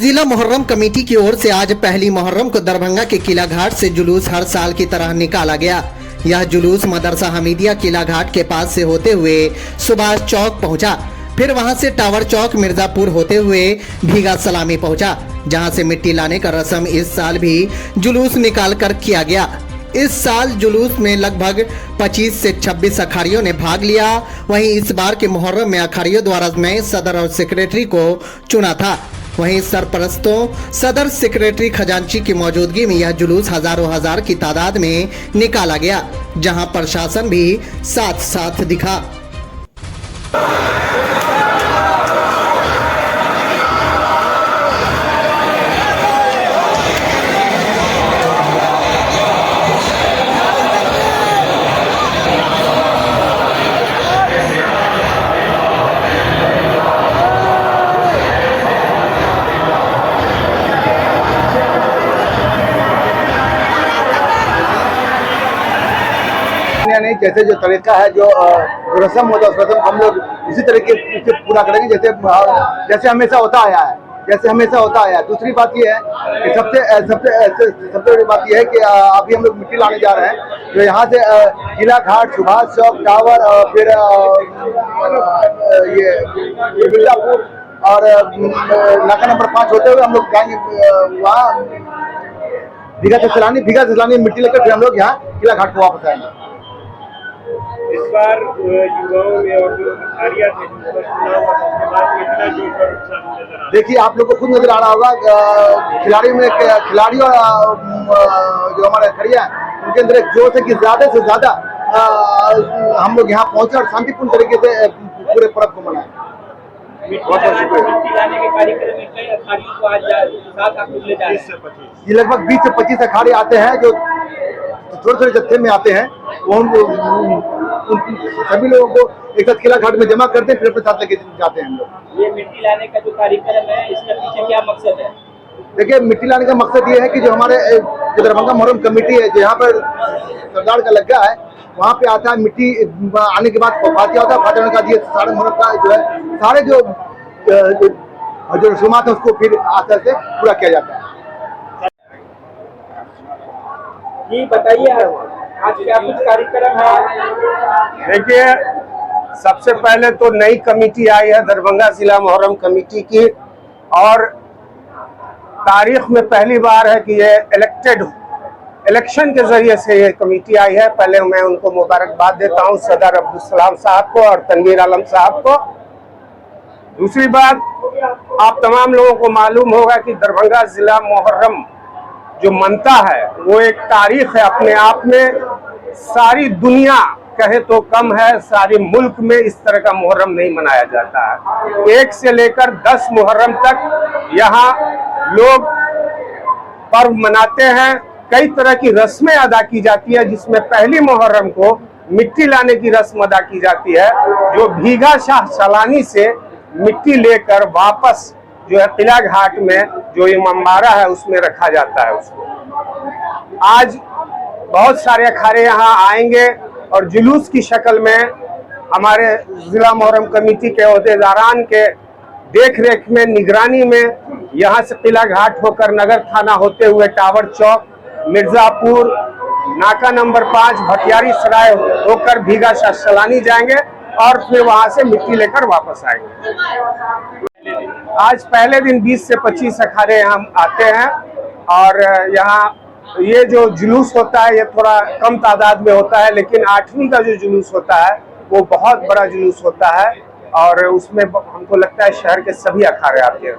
जिला मुहर्रम कमेटी की ओर से आज पहली मुहर्रम को दरभंगा के किलाघाट से जुलूस हर साल की तरह निकाला गया। यह जुलूस मदरसा हमीदिया किलाघाट के पास से होते हुए सुभाष चौक पहुंचा, फिर वहां से टावर चौक मिर्जापुर होते हुए भीगा सलामी पहुंचा, जहां से मिट्टी लाने का रस्म इस साल भी जुलूस निकाल कर किया गया। इस साल जुलूस में लगभग 25 से 26 अखाड़ियों ने भाग लिया। वहीं इस बार के मुहर्रम में अखाड़ियों द्वारा नए सदर और सेक्रेटरी को चुना था। वहीं सरपरस्तों, सदर, सेक्रेटरी, खजांची की मौजूदगी में यह जुलूस हजारों हजार की तादाद में निकाला गया, जहां प्रशासन भी साथ साथ दिखा। नहीं, जैसे जो तरीका है, जो रस्म होता है, उस रस्म हम लोग इसी तरीके से पूरा करेंगे जैसे हमेशा होता आया है। दूसरी बात ये है कि सबसे बड़ी बात ये है कि अभी हम लोग मिट्टी लाने जा रहे हैं, जो यहाँ से किलाघाट, सुभाष चौक, टावर, फिर ये मिर्जापुर और नाका नंबर 5 होते हुए हम लोग जाएंगे वहाँ भीगा से सलानी मिट्टी लेकर फिर हम लोग यहाँ किलाघाट को वापस आएंगे। इस बार युवाओं में और जो अखाड़ियां थे, कितना जोश और उत्साह नजर आ रहा है। देखिए, आप लोग को खुद नजर आ रहा होगा, खिलाड़ियों जो हमारे अखाड़ियां हैं, उनके अंदर एक जोश है कि ज्यादा से ज्यादा हम लोग यहाँ पहुंचे और शांतिपूर्ण तरीके से पूरे पर्व को मनाएं। मिट्टी लाने के कार्यक्रम में कई अखाड़ियों को आज साथ आप ले जा रहे हैं। ये लगभग 20 से 25 अखाड़े आते हैं, जो थोड़े जत्थे में आते हैं। वो हम सभी लोगों को एक साथ किलाघाट में जमा करते हैं, फिर अपने साथ लेके जाते हैं हम लोग। ये मिट्टी लाने का जो कार्यक्रम है, इसके पीछे क्या मकसद है? देखिए, मिट्टी लाने का मकसद ये है कि जो हमारे जो दरभंगा मुहर्रम कमेटी है, जो यहाँ पर सरदार का लग्गा है, वहाँ पे आता है। मिट्टी आने के बाद फातिहा होता है। फातिहा होने के बाद ये सारे मुहर्रम का जो है, सारे जो रसूमात है, उसको फिर आस्ते से पूरा किया जाता है। जी बताइए, आज क्या कुछ कार्यक्रम है? देखिए, सबसे पहले तो नई कमेटी आई है दरभंगा जिला मुहर्रम कमेटी की, और तारीख में पहली बार है कि ये इलेक्शन के जरिए से ये कमेटी आई है। पहले मैं उनको मुबारकबाद देता हूं, सदर अब्दुल सलाम साहब को और तनवीर आलम साहब को। दूसरी बात, आप तमाम लोगों को मालूम होगा कि दरभंगा जिला मुहर्रम जो मनता है, वो एक तारीख है अपने आप में। सारी दुनिया कहे तो कम है, सारे मुल्क में इस तरह का मुहर्रम नहीं मनाया जाता है। 1 से लेकर 10 मुहर्रम तक यहाँ लोग पर्व मनाते हैं। कई तरह की रस्में अदा की जाती है, जिसमें पहली मुहर्रम को मिट्टी लाने की रस्म अदा की जाती है, जो भीगा शाह सलानी से मिट्टी लेकर वापस जो है किलाघाट में जो इमामबाड़ा है उसमें रखा जाता है उसको। आज बहुत सारे अखाड़े यहाँ आएंगे और जुलूस की शक्ल में हमारे जिला मुहर्रम कमेटी के अहदेदारान के देख रेख में, निगरानी में, यहाँ से किलाघाट होकर नगर थाना होते हुए टावर चौक, मिर्जापुर, नाका नंबर 5, भटियारी सराय होकर भीगा शाह सलानी जाएंगे और फिर वहाँ से मिट्टी लेकर वापस आएंगे। आज पहले दिन 20 से 25 अखाड़े यहाँ आते हैं, और यहाँ ये जो जुलूस होता है ये थोड़ा कम तादाद में होता है, लेकिन 8वीं का जो जुलूस होता है वो बहुत बड़ा जुलूस होता है, और उसमें हमको लगता है शहर के सभी अखाड़े आते हैं।